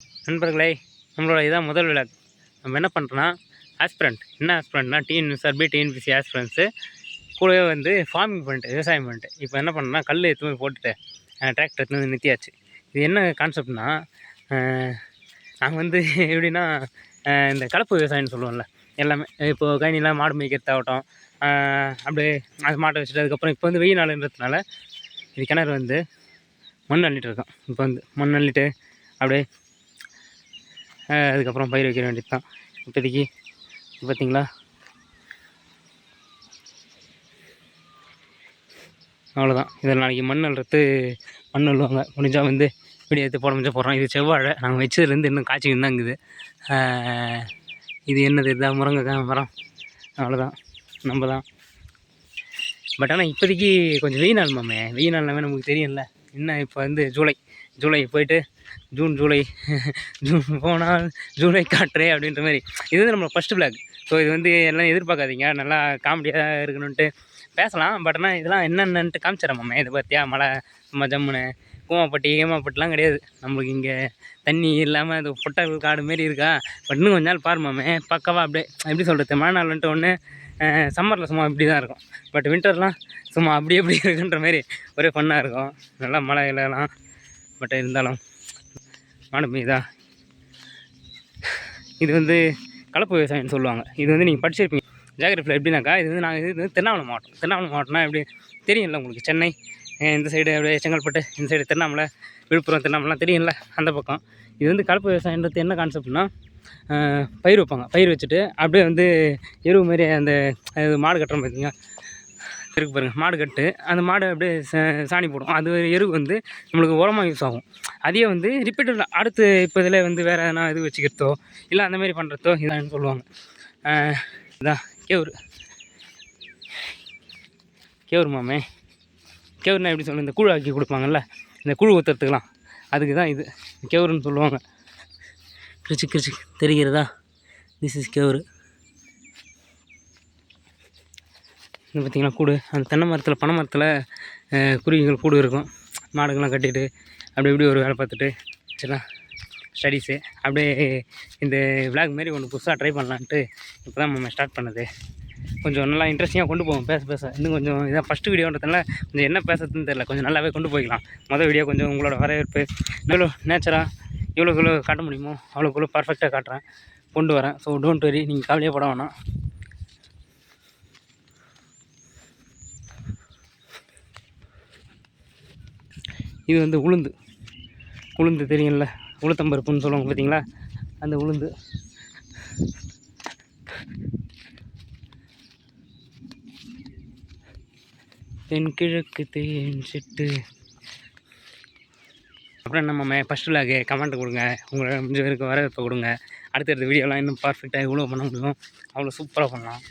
நண்பர்களே, நம்மளோட இதான் முதல் விழா. நம்ம என்ன பண்ணுறோன்னா, என்ன ஆஸ்பிரண்ட்னா டிஎன்எஸ்ஆர்பி, டிஎன்பிசி ஆஸ்பிரண்ட்ஸு கூடவே வந்து ஃபார்மிங் பண்ணிட்டு விவசாயம் பண்ணிட்டு இப்போ என்ன பண்ணணும்னா கல் எடுத்து போய் போட்டுட்டு டிராக்டர் எடுத்து வந்து நிறுத்தியாச்சு. இது என்ன கான்செப்ட்னா, நாங்கள் வந்து எப்படின்னா இந்த கலப்பு விவசாயம்னு சொல்லுவோம்ல, எல்லாமே இப்போது கழனிலாம் மாடு மேய்க்கிறதாகட்டும், அப்படியே அது மாட்டை வச்சுட்டு அதுக்கப்புறம் இப்போ வந்து வெயில் நாளுன்றதுனால இது கிணறு வந்து மண் அள்ளிட்டு இருக்கோம். இப்போ வந்து மண் அள்ளிட்டு அப்படியே அதுக்கப்புறம் பயிர் வைக்க வேண்டியது தான். இப்போதைக்கு பார்த்திங்களா, அவ்வளோதான். இதில் நாளைக்கு மண் அள்ளுறது மண் அள்ளுவாங்க. முடிஞ்சால் வந்து வீடியோ எடுத்து போட முடிஞ்சால் போடுறோம். இது செவ்வாழை நாங்கள் வச்சதுலேருந்து இன்னும் காய்ச்சிக்கின்னு தான் இருக்குது. இது என்னது, இதுதான் முருங்கைக்காய் மரம். அவ்வளோதான், நம்ம தான். பட் ஆனால் இப்போதைக்கு கொஞ்சம் வெயில் நாள் மாமே, வெயில் நாள்னாவே நமக்கு தெரியும்ல. இன்னும் இப்போ வந்து ஜூலை போயிட்டு ஜூன் போனால் ஜூலை காற்றே அப்படின்ற மாதிரி. இது வந்து நம்மளோட ஃபஸ்ட்டு விளாக். ஸோ இது வந்து எல்லாம் எதிர்பார்க்காதீங்க, நல்லா காமெடியாக இருக்கணுன்ட்டு பேசலாம். பட் ஆனால் இதெல்லாம் என்னென்னன்ட்டு காமிச்சிடறேன் மாமே. இது பார்த்தியா, மழை சும்மா ஜம்முன்னு ஏமாப்பட்டுலாம் கிடையாது. நம்மளுக்கு இங்கே தண்ணி இல்லாமல் அது பொட்டல் காடு மாரி இருக்கா. பட் இன்னும் கொஞ்ச நாள் பாருமாமே, பக்கவா அப்படியே எப்படி சொல்கிறது, மழை நாள் வந்துட்டு ஒன்று சம்மரில் சும்மா இப்படி தான் இருக்கும். பட் வின்டர்லாம் சும்மா அப்படி எப்படி இருக்குன்ற மாரி ஒரே ஃபன்னாக இருக்கும். நல்லா மழை இலலாம். பட் இருந்தாலும் மாடு மேய்தா. இது வந்து கலப்பு விவசாயம்னு சொல்லுவாங்க. இது வந்து நீங்கள் படிச்சிருப்பீங்க ஜியாகிரஃபியில். எப்படின்னாக்கா, இது வந்து நாங்கள் இது வந்து திருவண்ணாமலை மாவட்டம்னா எப்படி தெரியும்ல உங்களுக்கு. சென்னை இந்த சைடு அப்படியே செங்கல்பட்டு, இந்த சைடு திருவண்ணாமலை, விழுப்புரம், திருவண்ணாமலைலாம் தெரியும்ல, அந்த பக்கம். இது வந்து கலப்பு விவசாயன்றது என்ன கான்செப்ட்னா, பயிர் வைப்பாங்க. பயிர் வச்சுட்டு அப்படியே வந்து எருவு மாரி அந்த மாடு கட்டுறோம் பார்த்தீங்க, இருக்கு பாருங்கள், மாடு கட்டு. அந்த மாடு அப்படியே சாணி போடும். அது எருவு வந்து நம்மளுக்கு உரமாக யூஸ் ஆகும். அதையே வந்து ரிப்பீட்டட் அடுத்து இப்போ இதில் வந்து வேறு எதனா இது வச்சுக்கிறதோ இல்லை அந்தமாரி பண்ணுறதோ இதான்னு சொல்லுவாங்க. இதான் கேவுரு மாமே. கேவுருனா எப்படி சொல்லணும், இந்த கூழ் ஆக்கி கொடுப்பாங்கல்ல, இந்த கூழ் ஊற்றுறதுக்கெலாம், அதுக்கு தான் இது கேவுருன்னு சொல்லுவாங்க. கிரிச்சு தெரிகிறதா, திஸ் இஸ் கேவுரு. இது பார்த்திங்கன்னா கூடு, அந்த தென்னை மரத்தில் பனை மரத்தில் குருவிகள் கூடு இருக்கும். மாடுகள்லாம் கட்டிட்டு அப்படி இப்படி ஒரு வேலை பார்த்துட்டு சரிங்களா, ஸ்டடீஸு அப்படியே இந்த விளாக் மாரி ஒன்று புதுசாக ட்ரை பண்ணலான்ட்டு இப்போ தான் நம்ம ஸ்டார்ட் பண்ணது. கொஞ்சம் நல்லா இன்ட்ரெஸ்டிங்காக கொண்டு போவோம். பேச இன்னும் கொஞ்சம் இதான் ஃபஸ்ட்டு வீடியோன்றதுனால கொஞ்சம் என்ன பேசுறதுன்னு தெரியல, கொஞ்சம் நல்லாவே கொண்டு போய்க்கலாம். மொதல் வீடியோ கொஞ்சம் உங்களோட வரவேற்பு எவ்வளோ நேச்சராக எவ்வளோக்குள்ளே காட்ட முடியுமோ அவ்வளோக்குள்ளே பர்ஃபெக்டாக காட்டுறேன், கொண்டு வரேன். ஸோ டோன்ட் வெரி, நீங்கள் கவலையே பட வேணாம். இது வந்து உளுந்து தெரியும்ல, உளுத்தம்பருப்புன்னு சொல்லுவாங்க பார்த்தீங்களா, அந்த உளுந்து. தென்கிழக்கு தேன் சிட்டு. அப்புறம் நம்ம ஃபஸ்ட் விளாகு கமெண்ட் கொடுங்க, உங்களை முடிஞ்ச வரைக்கும் வரவேற்பை கொடுங்க. அடுத்தடுத்த வீடியோலாம் இன்னும் பர்ஃபெக்டாக எவ்வளோ பண்ண முடியும் அவ்வளோ சூப்பராக பண்ணலாம்.